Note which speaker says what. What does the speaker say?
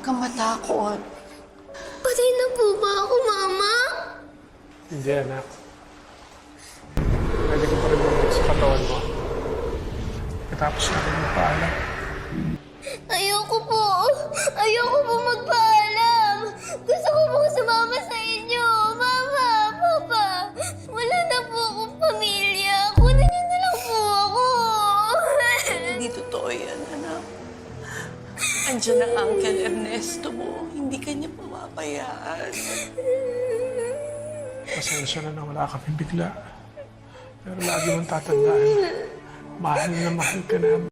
Speaker 1: kang matakot.
Speaker 2: Patay na po ba ako, Mama?
Speaker 3: Hindi, anak. Pwede ko pa rin bumalik sa katawan mo. Katapos natin magpaalam.
Speaker 2: Ayoko po. Ayoko po magpaalam. Gusto ko po sumama sa inyo. Mama, Papa, wala na po akong pamilya. Kunin niyo na lang po ako.
Speaker 1: Hindi totoo yan, anak. Andiyan ang Uncle Ernesto mo. Hindi ka niya pamabayaan.
Speaker 3: Pasensya na wala kami bigla. Pero lagi mong tatandaan, mahal na mahal ka namin.